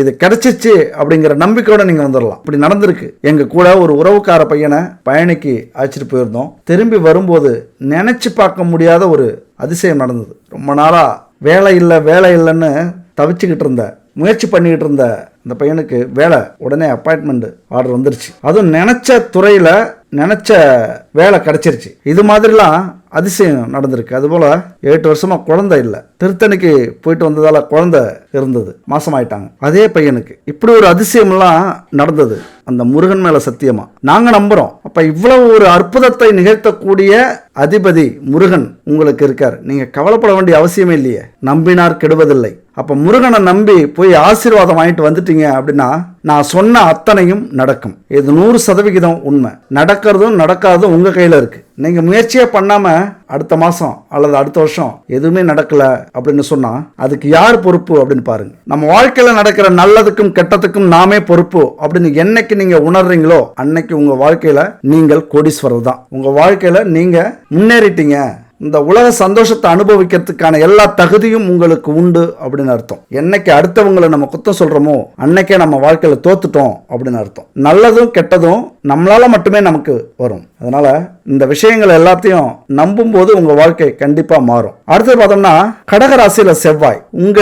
இது கிடைச்சிச்சு அப்படிங்கிற நம்பிக்கையோட நீங்க வந்துடலாம். இப்படி நடந்திருக்கு. எங்க கூட ஒரு உறவுக்கார பையனை பயணிக்கு அழைச்சிட்டு போயிருந்தோம். திரும்பி வரும்போது நினைச்சு பார்க்க முடியாத ஒரு அதிசயம் நடந்தது. ரொம்ப நாளா வேலை இல்லைன்னு தவிச்சுக்கிட்டு இருந்த, முயற்சி பண்ணிக்கிட்டு இருந்த இந்த பையனுக்கு வேலை உடனே அப்பாயின்மெண்ட் ஆர்டர் வந்துருச்சு. அதுவும் நினைச்ச துறையில நினைச்ச வேலை கிடைச்சிருச்சு. இது மாதிரிலாம் அதிசயம் நடந்திருக்கு. அதுபோல 8 வருஷமா குழந்தை இல்லை, திருத்தணிக்கு போயிட்டு வந்ததால குழந்தை இருந்தது, மாசமாயிட்டாங்க. அதே பையனுக்கு இப்படி ஒரு அதிசயம்லாம் நடந்தது. அந்த முருகன் மேல சத்தியமா நாங்க நம்புறோம். அப்ப இவ்வளவு ஒரு அற்புதத்தை நிகழ்த்தக்கூடிய அதிபதி முருகன் உங்களுக்கு இருக்கார். நீங்க கவலைப்பட வேண்டிய அவசியமே இல்லையே. நம்பினார் கெடுவதில்லை. அப்ப முருகனை நம்பி போய் ஆசீர்வாதம் வாங்கிட்டு வந்துட்டீங்க அப்படின்னா நான் சொன்ன அத்தனையும் நடக்கும். இது 100% உண்மை. நடக்கிறதும் நடக்காததும் உங்க கையில இருக்கு. நீங்க முயற்சியே பண்ணாம அடுத்த மாசம் அல்லது அடுத்த வருஷம் எதுவுமே நடக்கல அப்படின்னு சொன்னா அதுக்கு யார் பொறுப்பு அப்படின்னு பாருங்க. நம்ம வாழ்க்கையில நடக்கிற நல்லதுக்கும் கெட்டதுக்கும் நாமே பொறுப்பு அப்படின்னு என்னைக்கு நீங்க உணர்றீங்களோ அன்னைக்கு உங்க வாழ்க்கையில நீங்கள் கோடீஸ்வரர் தான். உங்க வாழ்க்கையில நீங்க முன்னேறிட்டீங்க. இந்த உலக சந்தோஷத்தை அனுபவிக்கிறதுக்கான எல்லா தகுதியும் உங்களுக்கு உண்டு அப்படின்னு அர்த்தம். என்னைக்கு அடுத்தவங்களை நம்ம குத்தம் சொல்றோமோ அன்னைக்கே நம்ம வாழ்க்கையில தோத்துட்டோம் அப்படின்னு அர்த்தம். நல்லதும் கெட்டதும் நம்மளால மட்டுமே நமக்கு வரும். அதனால இந்த விஷயங்கள் எல்லாத்தையும் நம்பும் போது உங்க வாழ்க்கை கண்டிப்பா மாறும். அடுத்து பார்த்தோம்னா கடகராசியில செவ்வாய் உங்க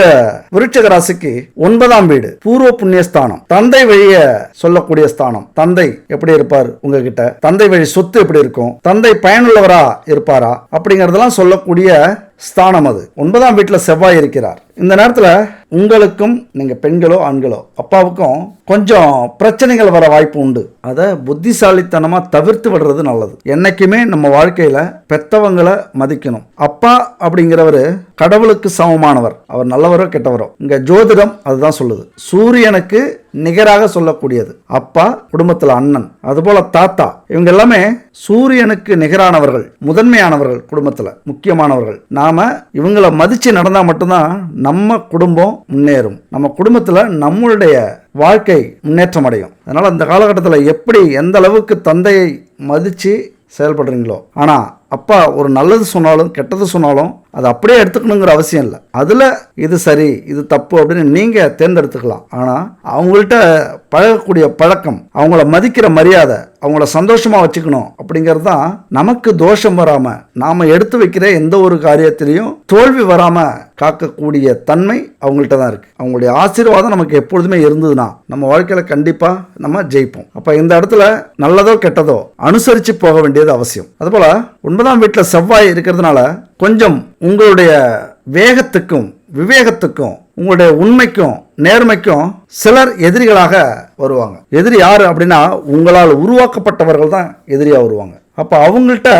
விருட்சிக ராசிக்கு 9ஆம் வீடு, பூர்வ புண்ணிய ஸ்தானம், தந்தை வழிய சொல்லக்கூடிய ஸ்தானம். தந்தை எப்படி இருப்பார் உங்ககிட்ட, தந்தை வழி சொத்து எப்படி இருக்கும், தந்தை பயனுள்ளவரா இருப்பாரா அப்படிங்கறதெல்லாம் சொல்லக்கூடிய ஸ்தானம் அது. 9ஆம் வீட்டுல செவ்வாய் இருக்கிறார். இந்த நேரத்துல உங்களுக்கும், நீங்க பெண்களோ ஆண்களோ, அப்பாவுக்கும் கொஞ்சம் பிரச்சனைகள் வர வாய்ப்பு உண்டு. அதை புத்திசாலித்தனமா தவிர்த்து விடுறது நல்லது. என்னைக்குமே நம்ம வாழ்க்கையில பெத்தவங்களை மதிக்கணும். அப்பா அப்படிங்கிறவரு கடவுளுக்கு சமமானவர். அவர் நல்லவரோ கெட்டவரோ, இங்க ஜோதிடம் அதுதான் சொல்லுது. சூரியனுக்கு நிகராக சொல்லக்கூடியது அப்பா, குடும்பத்துல அண்ணன், அதுபோல தாத்தா, இவங்க எல்லாமே சூரியனுக்கு நிகரானவர்கள், முதன்மையானவர்கள், குடும்பத்துல முக்கியமானவர்கள். நாம இவங்களை மதிச்சு நடந்தா மட்டும்தான் நம்ம குடும்பம் முன்னேறும். நம்ம குடும்பத்துல நம்மளுடைய வாழ்க்கை முன்னேற்றம் அடையும். அதனால இந்த காலகட்டத்தில் எப்படி எந்த அளவுக்கு தந்தையை மதிச்சு செயல்படுறீங்களோ, ஆனா அப்பா ஒரு நல்லது சொன்னாலும் கெட்டது சொன்னாலும் அதை அப்படியே எடுத்துக்கணுங்கிற அவசியம் இல்லை. அதுல இது சரி இது தப்பு அப்படின்னு நீங்க தேர்ந்தெடுத்துக்கலாம். ஆனா அவங்கள்ட்ட பழகக்கூடிய பழக்கம், அவங்கள மதிக்கிற மரியாதை, அவங்கள சந்தோஷமா வச்சுக்கணும் அப்படிங்கிறது தான் நமக்கு தோஷம் வராம, நாம எடுத்து வைக்கிற எந்த ஒரு காரியத்திலையும் தோல்வி வராம காக்கக்கூடிய தன்மை அவங்கள்ட்ட தான் இருக்கு. அவங்களுடைய ஆசீர்வாதம் நமக்கு எப்பொழுதுமே இருந்ததுன்னா நம்ம வாழ்க்கையில கண்டிப்பா நம்ம ஜெயிப்போம். அப்ப இந்த இடத்துல நல்லதோ கெட்டதோ அனுசரிச்சு போக வேண்டியது அவசியம். அதுபோல 9ஆம் வீட்டில் செவ்வாய் இருக்கிறதுனால கொஞ்சம் உங்களுடைய வேகத்துக்கும் விவேகத்துக்கும் உங்களுடைய உண்மைக்கும் நேர்மைக்கும் சிலர் எதிரிகளாக வருவாங்க. எதிரி யாரு அப்படின்னா உங்களால் உருவாக்கப்பட்டவர்கள் தான் எதிரியா வருவாங்க. அப்ப அவங்கள்ட்ட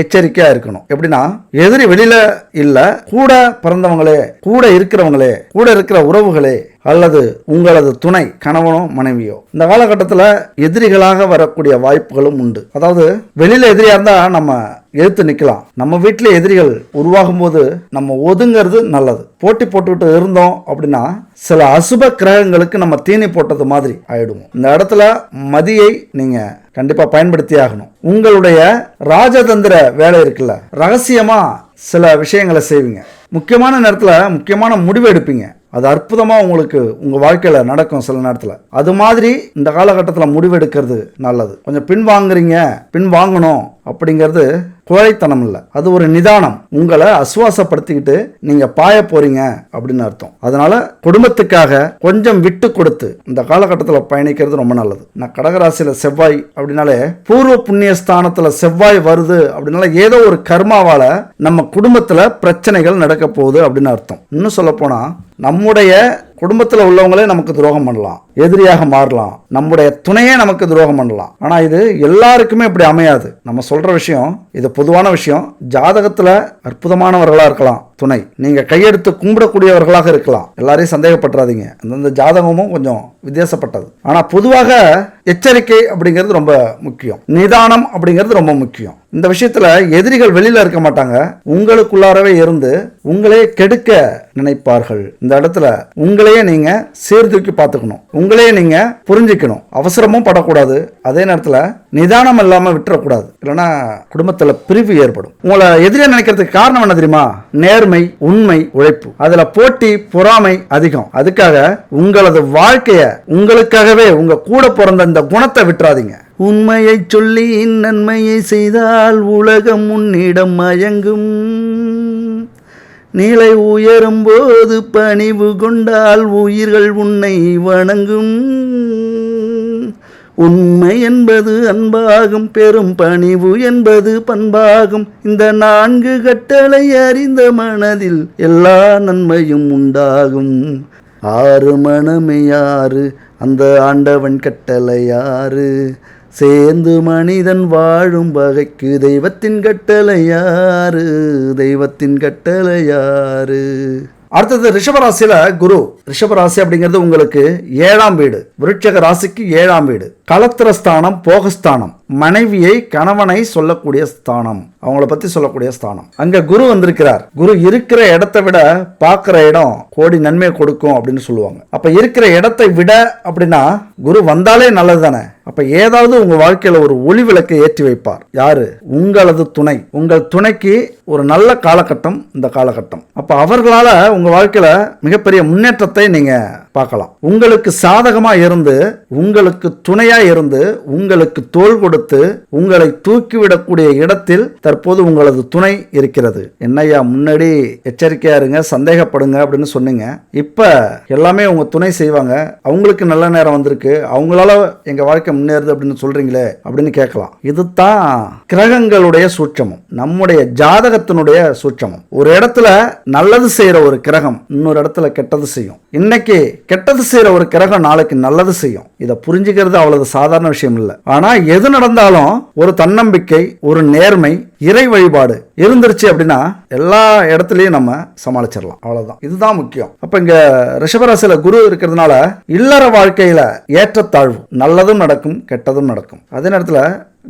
எச்சரிக்கையா இருக்கணும். எப்படின்னா எதிரி வெளியில இல்ல, கூட பிறந்தவங்களே, கூட இருக்கிறவங்களே, கூட இருக்கிற உறவுகளே, அல்லது உங்களது துணை, கணவனோ மனைவியோ. இந்த காலகட்டத்தில் எதிரிகளாக வரக்கூடிய வாய்ப்புகளும் உண்டு. அதாவது வெளியில எதிரியா இருந்தா நம்ம எழுத்து நிக்கலாம். நம்ம வீட்டில் எதிரிகள் உருவாகும் போது நம்ம ஒதுங்கிறது நல்லது. போட்டி போட்டுக்கிட்டு இருந்தோம் அப்படின்னா சில அசுப கிரகங்களுக்கு நம்ம தீனி போட்டது மாதிரி ஆயிடுவோம். இந்த இடத்துல மதியை நீங்க கண்டிப்பா பயன்படுத்தி ஆகணும். உங்களுடைய ராஜதந்திர வேலை இருக்குல்ல, ரகசியமா சில விஷயங்களை செய்வீங்க. முக்கியமான நேரத்தில் முக்கியமான முடிவு எடுப்பீங்க. அது அற்புதமா உங்களுக்கு உங்க வாழ்க்கையில நடக்கும். சில நேரத்தில் அது மாதிரி இந்த காலகட்டத்தில் முடிவெடுக்கிறது நல்லது. கொஞ்சம் பின் வாங்குறீங்க, பின் வாங்கணும் அப்படிங்கிறது கோழைத்தனம் இல்லை, அது ஒரு நிதானம். உங்களை அசுவாசப்படுத்திக்கிட்டு நீங்க பாய போறீங்க அப்படின்னு அர்த்தம். அதனால குடும்பத்துக்காக கொஞ்சம் விட்டு கொடுத்து இந்த காலகட்டத்தில் பயணிக்கிறது ரொம்ப நல்லது. நான் கடகராசியில செவ்வாய் அப்படின்னாலே பூர்வ புண்ணிய ஸ்தானத்துல செவ்வாய் வருது அப்படின்னால ஏதோ ஒரு கர்மாவால நம்ம குடும்பத்துல பிரச்சனைகள் நடக்க போகுது அப்படின்னு அர்த்தம். இன்னும் சொல்ல போனா நம்முடைய குடும்பத்தில் உள்ளவங்களே நமக்கு துரோகம் பண்ணலாம், எதிரியாக மாறலாம், நம்முடைய துணையே நமக்கு துரோகம் பண்ணலாம். ஆனா இது எல்லாருக்குமே இப்படி அமையாது. நம்ம சொல்ற விஷயம் இது பொதுவான விஷயம். ஜாதகத்துல அற்புதமானவர்களா இருக்கலாம் துணை, நீங்க கையெடுத்து கும்பிடக்கூடியவர்களாக இருக்கலாம். எல்லாரையும் சந்தேகப்பட்டுறாதீங்க. அந்த ஜாதகமும் கொஞ்சம் வித்தியாசப்பட்டது. ஆனா பொதுவாக எச்சரிக்கை அப்படிங்கிறது ரொம்ப முக்கியம், நிதானம் அப்படிங்கிறது ரொம்ப முக்கியம். இந்த விஷயத்துல எதிரிகள் வெளியில இருக்க மாட்டாங்க, உங்களுக்குள்ளாரவே இருந்து உங்களே கெடுக்க நினைப்பார்கள். இந்த இடத்துல உங்களையே நீங்க சீர்தூக்கி பார்த்துக்கணும். உங்க உங்களையே நீங்க புரிஞ்சுக்கணும். அவசரமும் படக்கூடாது, அதே நேரத்தில் நிதானம் இல்லாம விட்டுறக்கூடாது. இல்லைன்னா குடும்பத்துல பிரிவு ஏற்படும். உங்களை எதிரியா நினைக்கிறதுக்கு காரணம் என்ன தெரியுமா? நேர்மை, உண்மை, உழைப்பு. அதுல போட்டி, பொறாமை அதிகம். அதுக்காக உங்களது வாழ்க்கைய உங்களுக்காகவே உங்க கூட பிறந்த இந்த குணத்தை விட்டுறாதீங்க. உண்மையை சொல்லி நன்மையை செய்தால் உலகம் உன்னிடம் மயங்கும். நிலை உயரும் போது பணிவு கொண்டால் உயிர்கள் உன்னை வணங்கும். உண்மை என்பது அன்பாகும், பெரும் பணிவு என்பது பண்பாகும். இந்த 4 கட்டளை அறிந்த மனதில் எல்லா நன்மையும் உண்டாகும். 6 மனமையாறு அந்த ஆண்டவன் கட்டளையாறு. சேர்ந்து மனிதன் வாழும் வகைக்கு தெய்வத்தின் கட்டளையாறு, தெய்வத்தின் கட்டளையாறு. அடுத்தது ரிஷபராசியில குரு. ரிஷபராசி அப்படிங்கிறது உங்களுக்கு 7ஆம் வீடு. விருட்சக ராசிக்கு 7ஆம் வீடு. களத்திர ஸ்தானம், போகஸ்தானம். மனைவியை, கணவனை சொல்லக்கூடிய ஸ்தானம், அவங்கள பத்தி சொல்லக்கூடிய ஸ்தானம். அங்க குரு வந்திருக்கிறார். குரு இருக்கிற இடத்தை விட பார்க்கிற இடம் கோடி நன்மை கொடுக்கும் அப்படின்னு சொல்லுவாங்க. அப்ப இருக்கிற இடத்தை விட அப்படின்னா குரு வந்தாலே நல்லது தானே. அப்ப ஏதாவது உங்க வாழ்க்கையில ஒரு ஒளி விளக்கை ஏற்றி வைப்பார். யாரு? உங்களது துணை. உங்கள் துணைக்கு ஒரு நல்ல காலகட்டம் இந்த காலகட்டம். அப்ப அவர்களால உங்க வாழ்க்கையில மிகப்பெரிய முன்னேற்றத்தை நீங்க பார்க்கலாம். உங்களுக்கு சாதகமா இருந்து, உங்களுக்கு துணையா இருந்து, உங்களுக்கு தோள் கொடுத்து உங்களை தூக்கிவிடக்கூடிய இடத்தில் தற்போது உங்களது துணை இருக்கிறது. என்னையா முன்னாடி எச்சரிக்கையா இருங்க, சந்தேகப்படுங்க அப்படின்னு சொன்னீங்க. இப்ப எல்லாமே உங்க துணை செய்வாங்க. அவங்களுக்கு நல்ல நேரம் வந்திருக்கு, அவங்களால எங்க வாழ்க்கை முன்னேறுது அப்படின்னு சொல்றீங்களே அப்படின்னு கேட்கலாம். இதுதான் கிரகங்களுடைய சூட்சமம், நம்முடைய ஜாதகத்தினுடைய சூட்சமம். ஒரு இடத்துல நல்லது செய்யற ஒரு கிரகம் இன்னொரு இடத்துல கெட்டது செய்யும். இன்னைக்கு கெட்டது செய்யற ஒரு கிரகம் நாளைக்கு நல்லது செய்யும். இதை புரிஞ்சுக்கிறது அவ்வளவு சாதாரண விஷயம் இல்லை. ஆனா எது நடந்தாலும் ஒரு தன்னம்பிக்கை, ஒரு நேர்மை, இறை வழிபாடு இருந்துருச்சு அப்படின்னா எல்லா இடத்துலயும் நம்ம சமாளிச்சிடலாம். அவ்வளவுதான், இதுதான் முக்கியம். அப்ப இங்க ரிஷபராசியில குரு இருக்கிறதுனால இல்லற வாழ்க்கையில ஏற்றத்தாழ்வு, நல்லதும் நடக்கும் கெட்டதும் நடக்கும். அதே நேரத்துல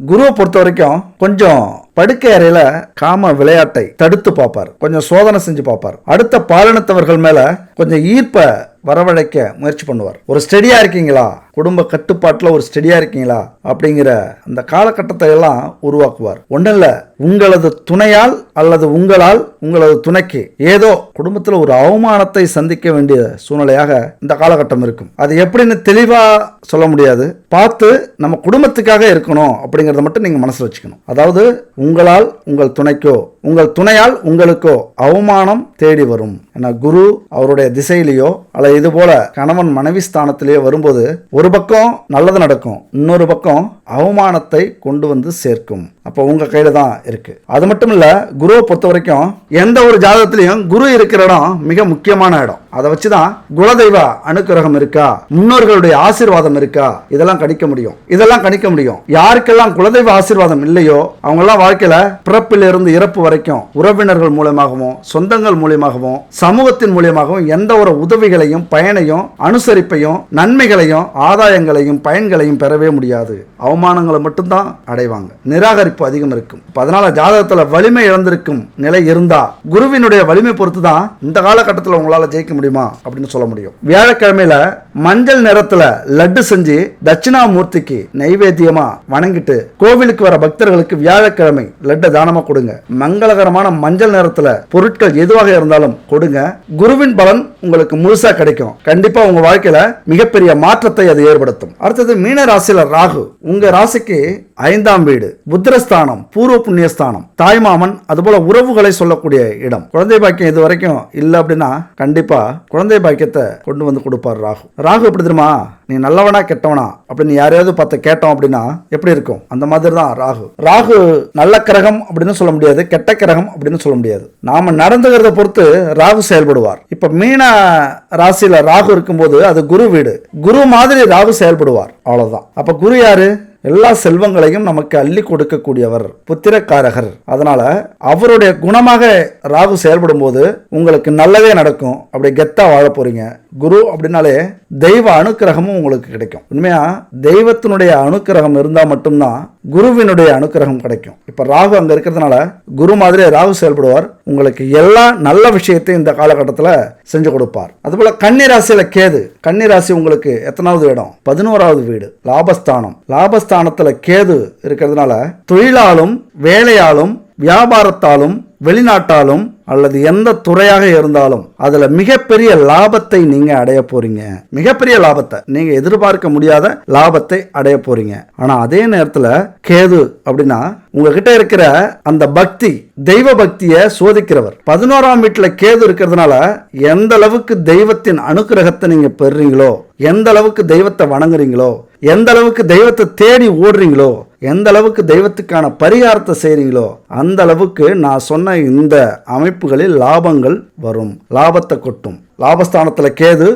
குருவை பொறுத்த வரைக்கும் கொஞ்சம் படுக்கை அறையில காம விளையாட்டை தடுத்து பார்ப்பார், கொஞ்சம் சோதனை செஞ்சு பார்ப்பார். அடுத்த பாலினத்தவர்கள் மேல கொஞ்சம் ஈர்ப்ப வரவழைக்க முயற்சி பண்ணுவார். ஒரு ஸ்டெடியா இருக்கீங்களா, குடும்ப கட்டுப்பாட்டுல ஒரு ஸ்டெடியா இருக்கீங்களா அப்படிங்கிற அந்த காலகட்டத்தை எல்லாம் உருவாக்குவார். ஒன்றும் இல்ல, உங்களது துணையால் அல்லது உங்களால் உங்களது துணைக்கு ஏதோ குடும்பத்தில் ஒரு அவமானத்தை சந்திக்க வேண்டிய சூழ்நிலையாக இந்த காலகட்டம் இருக்கும். அது எப்படின்னு தெளிவா சொல்ல முடியாது. பார்த்து நம்ம குடும்பத்துக்காக இருக்கணும் அப்படிங்கறத மட்டும் நீங்க மனசுல வச்சுக்கணும். அதாவது உங்களால் உங்கள் துணைக்கோ, உங்கள் துணையால் உங்களுக்கோ அவமானம் தேடி வரும். ஏன்னா குரு அவருடைய திசையிலேயோ அல்லது இது போல கணவன் மனைவி ஸ்தானத்திலேயோ வரும்போது ஒரு பக்கம் நல்லது நடக்கும், இன்னொரு பக்கம் அவமானத்தை கொண்டு வந்து சேர்க்கும். அப்ப உங்க கையில தான் இருக்கு. அது மட்டும் இல்ல, குருவை பொறுத்த வரைக்கும் எந்த ஒரு ஜாதகத்திலையும் குரு இருக்கிற இடம் மிக முக்கியமான இடம். அதை வச்சுதான் குலதெய்வ அனுக்கிரகம் இருக்கா, முன்னோர்களுடைய ஆசீர்வாதம் இருக்கா, இதெல்லாம் கணிக்க முடியும். யாருக்கெல்லாம் குலதெய்வ ஆசீர்வாதம் இல்லையோ அவங்க எல்லாம் வாழ்க்கையில பிறப்பிலிருந்து இறப்பு வரைக்கும் உறவினர்கள் மூலமாகவும் சொந்தங்கள் மூலமாகவும் சமூகத்தின் மூலமாகவும் எந்த ஒரு உதவிகளையும், பயனையும், அனுசரிப்பையும், நன்மைகளையும், ஆதாயங்களையும், பயன்களையும் பெறவே முடியாது. அவமானங்களை மட்டும்தான் அடைவாங்க. நிராகரிப்பு அதிகம் இருக்கும். அதனால ஜாதகத்துல வலிமை இழந்திருக்கும் நிலை இருந்தா குருவினுடைய வலிமை பொறுத்து தான் இந்த காலகட்டத்தில் உங்களால ஜெயிக்க முடியுமா அப்படின்னு சொல்ல முடியும். வியாழக்கிழமையில மஞ்சள் நிறத்துல லட்டு செஞ்சு தட்சிணாமூர்த்திக்கு நைவேத்தியமா வணங்கிட்டு கோவிலுக்கு வர பக்தர்களுக்கு வியாழக்கிழமை லட்டு தானமா கொடுங்க. மங்களகரமான மஞ்சள் நிறத்துல பொருட்கள் எதுவாக இருந்தாலும் கொடுங்க. குருவின் பலன் உங்களுக்கு முழுசா கிடைக்கும். கண்டிப்பா உங்க வாழ்க்கையில மிகப்பெரிய மாற்றத்தை அது ஏற்படுத்தும். அடுத்தது மீன ராசியில ராகு. உங்க ராசிக்கு 5ஆம் வீடு, புத்திரஸ்தானம், பூர்வ புண்ணியஸ்தானம், தாய்மாமன், அதுபோல உறவுகளை சொல்லக்கூடிய இடம். குழந்தை பாக்கியம் இது வரைக்கும் இல்ல அப்படின்னா கண்டிப்பா குழந்தை பாக்கியத்தை கொண்டு வந்து கொடுப்பார் ராகு. ராகு எப்படி தெரியுமா, நீ நல்லவனா கெட்டவனா அப்படின்னு யாரையாவது பார்த்து கேட்டோம் அப்படின்னா எப்படி இருக்கும், அந்த மாதிரி தான் ராகு. ராகு நல்ல கிரகம் அப்படின்னு சொல்ல முடியாது, கெட்ட கிரகம் அப்படின்னு சொல்ல முடியாது. நாம நடந்துகிறத பொறுத்து ராகு செயல்படுவார். இப்ப மீன ராசியில ராகு இருக்கும்போது அது குரு வீடு, குரு மாதிரி ராகு செயல்படுவார், அவ்வளவுதான். அப்ப குரு யாரு? எல்லா செல்வங்களையும் நமக்கு அள்ளி கொடுக்கக்கூடியவர், புத்திரக்காரகர். அதனால அவருடைய குணமாக ராகு செயல்படும் போது உங்களுக்கு நல்லதே நடக்கும். அப்படி கெத்தா வாழ போறீங்க. குரு அப்படின்னாலே தெய்வ அனுக்கிரகமும் உங்களுக்கு கிடைக்கும். உண்மையா தெய்வத்தினுடைய அனுக்கிரகம் இருந்தா மட்டும்தான் குருவினுடைய அனுக்கிரகம் கிடைக்கும். இப்ப ராகு அங்க இருக்கிறதுனால குரு மாதிரி ராகு செயல்படுவார். உங்களுக்கு எல்லா நல்ல விஷயத்தையும் இந்த காலகட்டத்தில் செஞ்சு கொடுப்பார். அதுபோல கன்னிராசியில கேது. கன்னிராசி உங்களுக்கு எத்தனாவது இடம்? 11வது வீடு, லாபஸ்தானம். லாபஸ்தானத்துல கேது இருக்கிறதுனால தொழிலாலும் வேலையாலும் வியாபாரத்தாலும் வெளிநாட்டாலும் அல்லது எந்த துறையாக இருந்தாலும் அதுல மிகப்பெரிய லாபத்தை நீங்க அடைய போறீங்க. மிகப்பெரிய லாபத்தை, நீங்க எதிர்பார்க்க முடியாத லாபத்தை அடைய போறீங்க. ஆனா அதே நேரத்துல கேது அப்படின்னா உங்ககிட்ட இருக்கிற அந்த பக்தி, தெய்வ பக்தியை சோதிக்கிறவர். 11ஆம் வீட்டுல கேது இருக்கிறதுனால எந்த அளவுக்கு தெய்வத்தின் அனுக்கிரகத்தை நீங்க பெறுறீங்களோ, எந்த அளவுக்கு தெய்வத்தை வணங்குறீங்களோ, எந்த அளவுக்கு தெய்வத்தை தேடி ஓடுறீங்களோ, எந்த அளவுக்கு தெய்வத்துக்கான பரிகாரத்தை செய்றீங்களோ, அந்த அளவுக்கு நான் சொன்ன இந்த அமைப்புகளில் லாபங்கள் வரும், லாபத்தை கொட்டும். லாபஸ்தானத்தில் கேது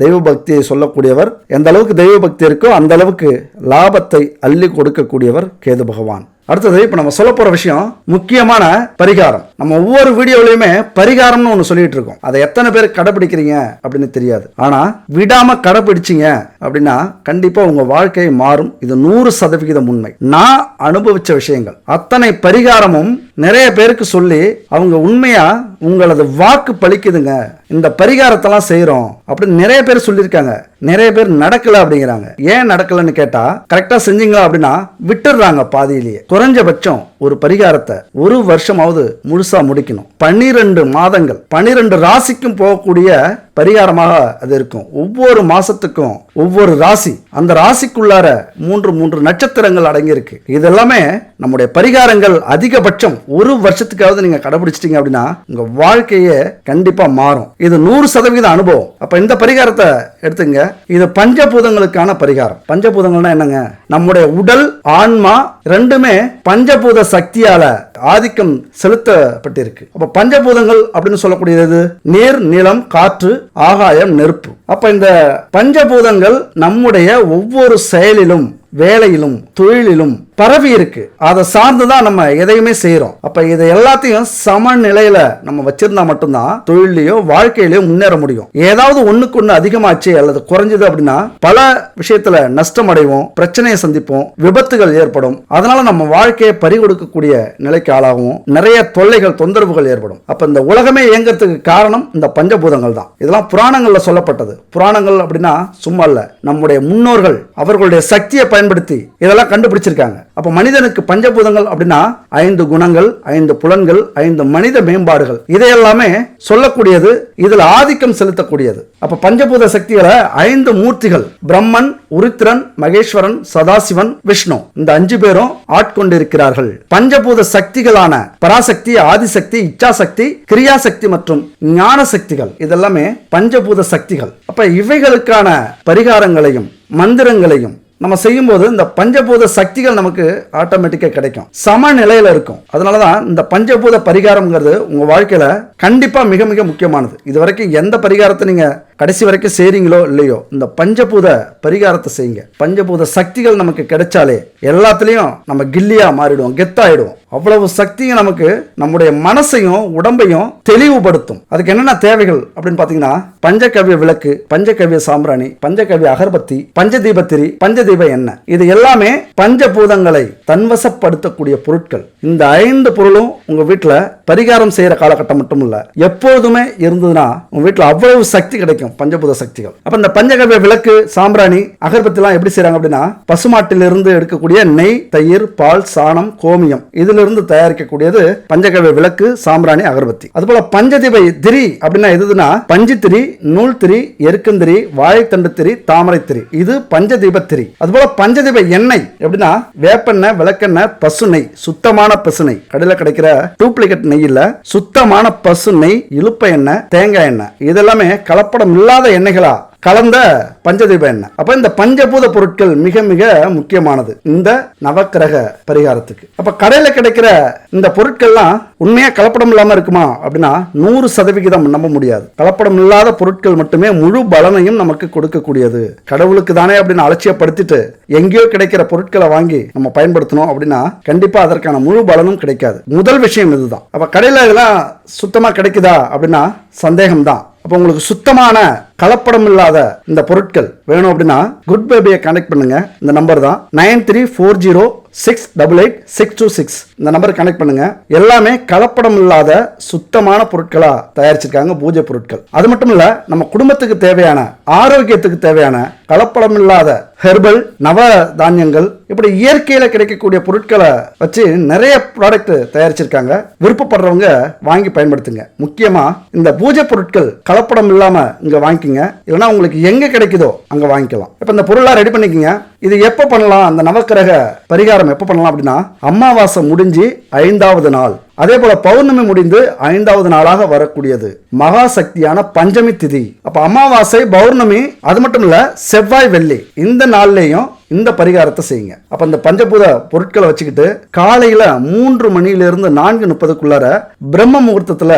தெய்வ பக்தியை சொல்லக்கூடியவர். எந்த அளவுக்கு தெய்வ பக்தி இருக்கோ அந்த அளவுக்கு லாபத்தை அள்ளி கொடுக்கக்கூடியவர் கேது பகவான். அடுத்தது இப்ப நம்ம சொல்ல போற விஷயம் முக்கியமான பரிகாரம். நம்ம ஒவ்வொரு வீடியோலயுமே பரிகாரம்னு ஒண்ணு சொல்லிட்டு இருக்கோம். அதை எத்தனை பேர் கடைபிடிக்கிறீங்க அப்படின்னு தெரியாது. ஆனா விடாம கடைபிடிச்சிங்க அப்படின்னா கண்டிப்பா உங்க வாழ்க்கை மாறும். இது 100% உண்மை. நான் அனுபவிச்ச விஷயங்கள் அத்தனை பரிகாரமும் நிறைய பேருக்கு சொல்லி அவங்க உண்மையா உங்களது வாக்கு பலிக்குதுங்க, இந்த பரிகாரத்தெல்லாம் செய்யறோம் அப்படின்னு நிறைய பேர் சொல்லியிருக்காங்க. நிறைய பேர் நடக்கல அப்படிங்கிறாங்க. ஏன் நடக்கலன்னு கேட்டா, கரெக்டா செஞ்சீங்களா அப்படின்னா விட்டுடுறாங்க பாதியிலேயே. குறைஞ்சபட்சம் ஒரு பரிகாரத்தை ஒரு வருஷமாவது முழுசா முடிக்கணும். 12 மாதங்கள் 12 ராசிக்கும் போகக்கூடிய பரிகாரமாக அது இருக்கும். ஒவ்வொரு மாசத்துக்கும் ஒவ்வொரு ராசி, அந்த ராசிக்குள்ளார 3 நட்சத்திரங்கள் அடங்கியிருக்கு. இதெல்லாமே நம்முடைய பரிகாரங்கள். அதிகபட்சம் ஒரு வருஷத்துக்காவது நீங்க கடைபிடிச்சிட்டீங்க அப்படின்னா உங்க வாழ்க்கையே கண்டிப்பா மாறும். இது 100% அனுபவம். அப்ப இந்த பரிகாரத்தை எடுத்துங்க. இது பஞ்சபூதங்களுக்கான பரிகாரம். பஞ்சபூதங்கள்னா என்னங்க? நம்முடைய உடல், ஆன்மா ரெண்டுமே பஞ்சபூத சக்தியால ஆதிக்கம் செலுத்தப்பட்டிருக்கு. அப்ப பஞ்சபூதங்கள் அப்படின்னு சொல்லக்கூடியது நீர், நிலம், காற்று, ஆகாயம், நெருப்பு. அப்ப இந்த பஞ்சபூதங்கள் நம்முடைய ஒவ்வொரு செயலிலும், வேலையிலும், தொழிலிலும் பரவி இருக்கு. அதை சார்ந்துதான் நம்ம எதையுமே செய்யறோம். அப்ப இதை எல்லாத்தையும் சமநிலையில நம்ம வச்சிருந்தா மட்டும்தான் தொழிலையோ வாழ்க்கையிலயோ முன்னேற முடியும். ஏதாவது ஒண்ணுக்கு ஒண்ணு அதிகமாச்சு அல்லது குறைஞ்சது அப்படின்னா பல விஷயத்துல நஷ்டம் அடைவோம், பிரச்சனையை சந்திப்போம், விபத்துகள் ஏற்படும். அதனால நம்ம வாழ்க்கையை பறிகொடுக்கக்கூடிய நிலைக்கு ஆளாகும். நிறைய தொல்லைகள், தொந்தரவுகள் ஏற்படும். அப்ப இந்த உலகமே இயங்கிறதுக்கு காரணம் இந்த பஞ்சபூதங்கள் தான். இதெல்லாம் புராணங்கள்ல சொல்லப்பட்டது. புராணங்கள் அப்படின்னா சும்மா இல்ல, நம்முடைய முன்னோர்கள் அவர்களுடைய சக்தியை பயன்படுத்தி இதெல்லாம் கண்டுபிடிச்சிருக்காங்க. அப்ப மனிதனுக்கு பஞ்சபூதங்கள் அப்படின்னா 5 குணங்கள், 5 புலன்கள், 5 மனித மேம்பாடுகள், இதையெல்லாமே சொல்லக்கூடியது, இதுல ஆதிக்கம் செலுத்தக்கூடியது. அப்ப பஞ்சபூத சக்திகளை 5 மூர்த்திகள், பிரம்மன், உருத்திரன், மகேஸ்வரன், சதாசிவன், விஷ்ணு, இந்த 5 பேரும் ஆட்கொண்டிருக்கிறார்கள். பஞ்சபூத சக்திகளான பராசக்தி, ஆதிசக்தி, இச்சாசக்தி, கிரியாசக்தி மற்றும் ஞான சக்திகள், இதெல்லாமே பஞ்சபூத சக்திகள். அப்ப இவைகளுக்கான பரிகாரங்களையும் மந்திரங்களையும் நம்ம செய்யும் போது இந்த பஞ்சபூத சக்திகள் நமக்கு ஆட்டோமேட்டிக்கா கிடைக்கும், சமநிலையில இருக்கும். அதனாலதான் இந்த பஞ்சபூத பரிகாரம்ங்கிறது உங்க வாழ்க்கையில கண்டிப்பா மிக மிக முக்கியமானது. இது வரைக்கும் எந்த பரிகாரத்தை நீங்க கடைசி வரைக்கும் செய்றீங்களோ இல்லையோ, இந்த பஞ்சபூத பரிகாரத்தை செய்யுங்க. பஞ்சபூத சக்திகள் நமக்கு கிடைச்சாலே எல்லாத்துலயும் நம்ம கில்லியா மாறிடுவோம், கெத்தாயிடுவோம். அவ்வளவு சக்தியும் நமக்கு நம்முடைய மனசையும் உடம்பையும் தெளிவுபடுத்தும். அதுக்கு என்னென்ன தேவைகள் அப்படின்னு பாத்தீங்கன்னா, பஞ்சகவ்ய விளக்கு, பஞ்சகவ்ய சாம்பிராணி, பஞ்சகவ்ய அகர்பத்தி, பஞ்சதீபத்திரி, பஞ்சதீப எண்ணெய், இது எல்லாமே பஞ்சபூதங்களை தன்வசப்படுத்தக்கூடிய பொருட்கள். இந்த 5 பொருளும் உங்க வீட்டுல பரிகாரம் செய்யற காலகட்டம் மட்டும் இல்ல, எப்போதுமே இருந்ததுன்னா உங்க வீட்டுல அவ்வளவு சக்தி கிடைக்கும், பஞ்சபூத சக்திகள். அப்ப இந்த பஞ்சகவ்ய விளக்கு, சாம்பிராணி, அகர்பத்தி எல்லாம் எப்படி செய்யறாங்க அப்படின்னா, பசுமாட்டிலிருந்து எடுக்கக்கூடிய நெய், தயிர், பால், சாணம், கோமியம், இதுல இருந்து தயாரிக்கக்கூடியது பஞ்சகவ்ய விளக்கு, சாம்பிராணி, அகர்பத்தி. அதுபோல பஞ்சதீப திரி அப்படின்னா எதுனா, பஞ்சு திரி, நூல் திரி, எருக்கந்திரி, வாழைத்தண்டு திரி, தாமரை திரி, இது பஞ்சதீப திரி. அதுபோல பஞ்சதீப எண்ணெய் எப்படின்னா, வேப்பெண்ணெய், விளக்கெண்ணெய், பசு நெய், சுத்தமான பசு நெய், கடையில கிடைக்கிற டூப்ளிகேட் நெய் இல்ல, சுத்தமான பசு நெய், இலுப்ப எண்ணெய், தேங்காய் எண்ணெய், இதெல்லாமே கலப்படம் இல்லாத எண்ணெய்களா கலந்த பஞ்சதீப எண்ணெய். அப்ப இந்த பஞ்சபூத பொருட்கள் மிக மிக முக்கியமானது இந்த நவக்கிரக பரிகாரத்துக்கு. அப்ப கடையில கிடைக்கிற இந்த பொருட்கள்லாம் உண்மையா கலப்படம் இல்லாம இருக்குமா அப்படின்னா 100% நம்ப முடியாது. கலப்படம் இல்லாத பொருட்கள் மட்டுமே முழு பலனையும் நமக்கு கொடுக்கக்கூடியது. கடவுளுக்கு தானே அப்படின்னு அலட்சியப்படுத்திட்டு எங்கேயோ கிடைக்கிற பொருட்களை வாங்கி நம்ம பயன்படுத்தணும் அப்படின்னா கண்டிப்பா அதற்கான முழு பலனும் கிடைக்காது. முதல் விஷயம் இதுதான். அப்ப கடையில இதெல்லாம் சுத்தமா கிடைக்குதா அப்படின்னா சந்தேகம் தான். அப்போ உங்களுக்கு சுத்தமான கலப்படம் இல்லாத இந்த பொருட்கள் வேணும் அப்படின்னா குட் பேபியை கனெக்ட் பண்ணுங்க. இந்த நம்பர் தான் 9340688626. இந்த நம்பர் கனெக்ட் பண்ணுங்க. எல்லாமே கலப்படம் இல்லாத சுத்தமான பொருட்களா தயாரிச்சிருக்காங்க பூஜை பொருட்கள். அது மட்டும் இல்ல நம்ம குடும்பத்துக்கு தேவையான ஆரோக்கியத்துக்கு தேவையான கலப்படம் இல்லாத ஹெர்பல் நவ தானியங்கள் இப்படி இயற்கையில கிடைக்கக்கூடிய பொருட்களை வச்சு நிறைய ப்ராடக்ட் தயாரிச்சிருக்காங்க. விருப்பப்படுறவங்க வாங்கி பயன்படுத்துங்க. முக்கியமா இந்த பூஜை பொருட்கள் கலப்படம் இல்லாம இங்க வாங்கிக்கங்க. இல்லைன்னா உங்களுக்கு எங்க கிடைக்குதோ அங்க வாங்கிக்கலாம். இப்ப இந்த பொருளா ரெடி பண்ணிக்கங்க. இது எப்ப பண்ணலாம்? அந்த நவக்கிரக பரிகாரம் எப்ப பண்ணலாம் அப்படின்னா அமாவாசை முடிஞ்சு 5வது நாள், அதே போல பௌர்ணமி முடிந்து 5வது நாளாக வரக்கூடியது மகா சக்தியான பஞ்சமி திதி. அப்ப அமாவாசை, பௌர்ணமி, அது மட்டும் இல்ல செவ்வாய், வெள்ளி இந்த நாள்லயும் இந்த பரிகாரத்தை செய்யுங்க. அப்ப இந்த பஞ்சபூத பொருட்களை வச்சுக்கிட்டு காலையில 3 மணியிலிருந்து 4:30 பிரம்ம முகூர்த்தத்துல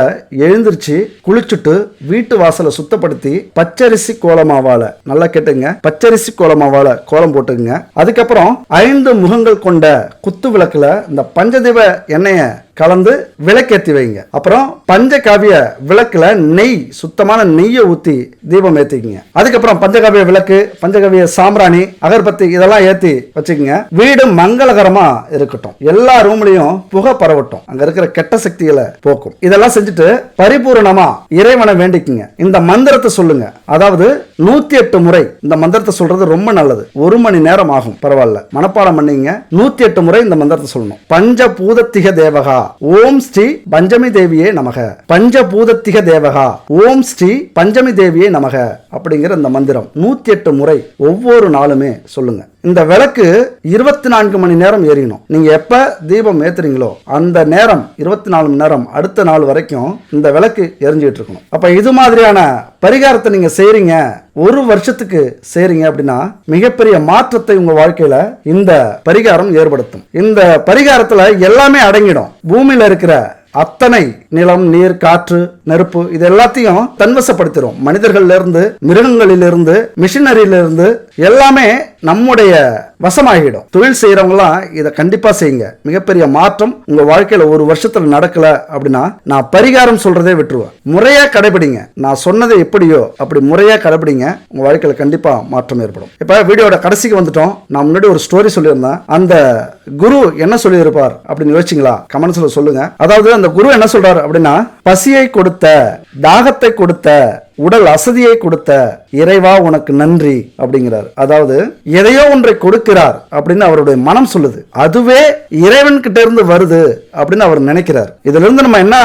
எழுந்திருச்சு குளிச்சுட்டு வீட்டு வாசலை சுத்தப்படுத்தி பச்சரிசி கோலமாவால, நல்லா கேட்டுங்க, பச்சரிசி கோலமாவால கோலம் போட்டுங்க. அதுக்கப்புறம் 5 முகங்கள் கொண்ட குத்து விளக்குல இந்த பஞ்சதீப எண்ணெய கலந்து விளக்கேற்றி வைங்க. அப்புறம் பஞ்சகாவிய விளக்குல நெய், சுத்தமான நெய்யை ஊத்தி தீபம் ஏத்திக்கங்க. அதுக்கப்புறம் பஞ்சகாவிய விளக்கு, பஞ்சகாவிய சாம்பிராணி, அகர்பத்தி இதெல்லாம் ஏத்தி வச்சுக்கோங்க. வீடு மங்களகரமா இருக்கட்டும். எல்லா ரூம்லயும் புகை பரவட்டும். அங்க இருக்கிற கெட்ட சக்திகளை போக்கும். இதெல்லாம் செஞ்சுட்டு பரிபூரணமா இறைவனை வேண்டிக்குங்க. இந்த மந்திரத்தை சொல்லுங்க. அதாவது 108 முறை இந்த மந்திரத்தை சொல்றது ரொம்ப நல்லது. 1 மணி நேரம் ஆகும், பரவாயில்ல, மனப்பாடம் பண்ணீங்க. 108 முறை இந்த மந்திரத்தை சொல்லணும். பஞ்சபூதத்திக தேவகா ஓம் ஸ்ரீ பஞ்சமி தேவியே நமக, பஞ்சபூதத்திக தேவகா ஓம் ஸ்ரீ பஞ்சமி தேவியே நமக அப்படிங்கிற இந்த மந்திரம் 108 முறை ஒவ்வொரு நாளுமே சொல்லுங்க. இந்த விளக்கு 24 மணி நேரம் எரியணும். நீங்க எப்ப தீபம் ஏத்துறீங்களோ அந்த நேரம் 24 மணி நேரம் அடுத்த நாள் வரைக்கும் இந்த விளக்கு எரிஞ்சிட்டு இருக்கணும். அப்ப இது மாதிரியான பரிகாரத்தை நீங்க செய்றீங்க, 1 வருஷத்துக்கு செய்றீங்க அப்படின்னா மிகப்பெரிய மாற்றத்தை உங்க வாழ்க்கையில இந்த பரிகாரம் ஏற்படுத்தும். இந்த பரிகாரத்துல எல்லாமே அடங்கிடும். பூமியில இருக்கிற அத்தனை நிலம், நீர், காற்று, நெருப்பு இது எல்லாத்தையும் தன்வசப்படுத்திடும். மனிதர்கள்ல இருந்து, மிருகங்களிலிருந்து, மிஷினரியிலிருந்து எல்லாமே நம்முடைய வசமாகிடும். தொழில் செய்யறவங்களாம் இதை கண்டிப்பா செய்யுங்க. மிகப்பெரிய மாற்றம் உங்க வாழ்க்கையில 1 வருஷத்துல நடக்கல அப்படின்னா நான் பரிகாரம் சொல்றதே விட்டுருவேன். முறையா கடைபிடிங்க. நான் சொன்னது எப்படியோ அப்படி முறையா கடைபிடிங்க. உங்க வாழ்க்கையில கண்டிப்பா மாற்றம் ஏற்படும். இப்ப வீடியோட கடைசிக்கு வந்துட்டோம். நான் முன்னாடி ஒரு ஸ்டோரி சொல்லியிருந்தேன். அந்த குரு என்ன சொல்லியிருப்பார் அப்படின்னு யோசிச்சிங்களா? கமெண்ட்ஸ்ல சொல்லுங்க. அதாவது அந்த குரு என்ன சொல்றாரு அப்படின்னா, பசியை கொடுத்த, தாகத்தை கொடுத்த, உடல் அசதியை கொடுத்த இறைவா உனக்கு நன்றி அப்படிங்கிறார். அதாவது எதையோ ஒன்றை கொடுக்கிறார் அப்படின்னு அவருடைய மனம் சொல்லுது. அதுவே இறைவன் கிட்ட இருந்து வருது அப்படின்னு அவர் நினைக்கிறார். இதுல இருந்து நம்ம என்ன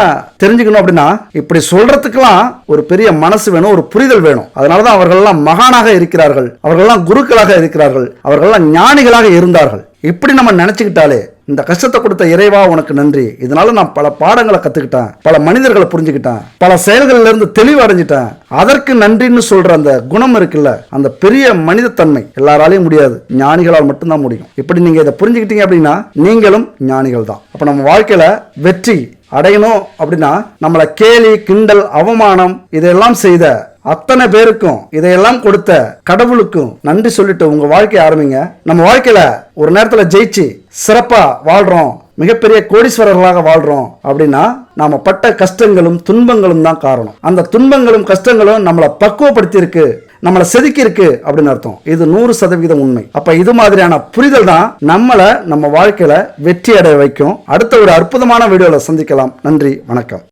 தெரிஞ்சுக்கணும் அப்படின்னா, இப்படி சொல்றதுக்கெல்லாம் ஒரு பெரிய மனசு வேணும், ஒரு புரிதல் வேணும். அதனாலதான் அவர்கள்லாம் மகானாக இருக்கிறார்கள், அவர்கள்லாம் குருக்களாக இருக்கிறார்கள், அவர்கள்லாம் ஞானிகளாக இருந்தார்கள். இப்படி நம்ம நினைச்சுக்கிட்டாலே இந்த கஷ்டத்தை கொடுத்த இறைவா உனக்கு நன்றி, இதனால நான் பல பாடங்களை கத்துக்கிட்டேன், பல மனிதர்களை புரிஞ்சுக்கிட்டேன், பல செயல்கள்ல இருந்து தெளிவு அடைஞ்சிட்டேன், அதற்கு நன்றின்னு சொல்ற அந்த குணம் இருக்குல்ல, அந்த பெரிய மனிதத்தன்மை எல்லாராலையும் முடியாது, ஞானிகளால் மட்டும்தான் முடியும். இப்படி நீங்க இதை புரிஞ்சுக்கிட்டீங்க அப்படின்னா நீங்களும் ஞானிகள் தான். அப்ப நம்ம வாழ்க்கையில வெற்றி அடையணும் அப்படின்னா நம்மளை கேலி, கிண்டல், அவமானம் இதெல்லாம் செய்த அத்தனை பேருக்கும், இதையெல்லாம் கொடுத்த கடவுளுக்கும் நன்றி சொல்லிட்டு உங்க வாழ்க்கையை ஆரம்பிங்க. நம்ம வாழ்க்கையில ஒரு நேரத்துல ஜெயிச்சு சிறப்பா வாழ்றோம், மிகப்பெரிய கோடீஸ்வரர்களாக வாழ்றோம் அப்படின்னா நாம பட்ட கஷ்டங்களும் துன்பங்களும் தான் காரணம். அந்த துன்பங்களும் கஷ்டங்களும் நம்மளை பக்குவப்படுத்தி இருக்கு, நம்மளை செதுக்கி இருக்கு அப்படின்னு அர்த்தம். இது 100% உண்மை. அப்ப இது மாதிரியான புரிதல் தான் நம்மளை நம்ம வாழ்க்கையில வெற்றி அடைய வைக்கும். அடுத்த ஒரு அற்புதமான வீடியோல சந்திக்கலாம். நன்றி, வணக்கம்.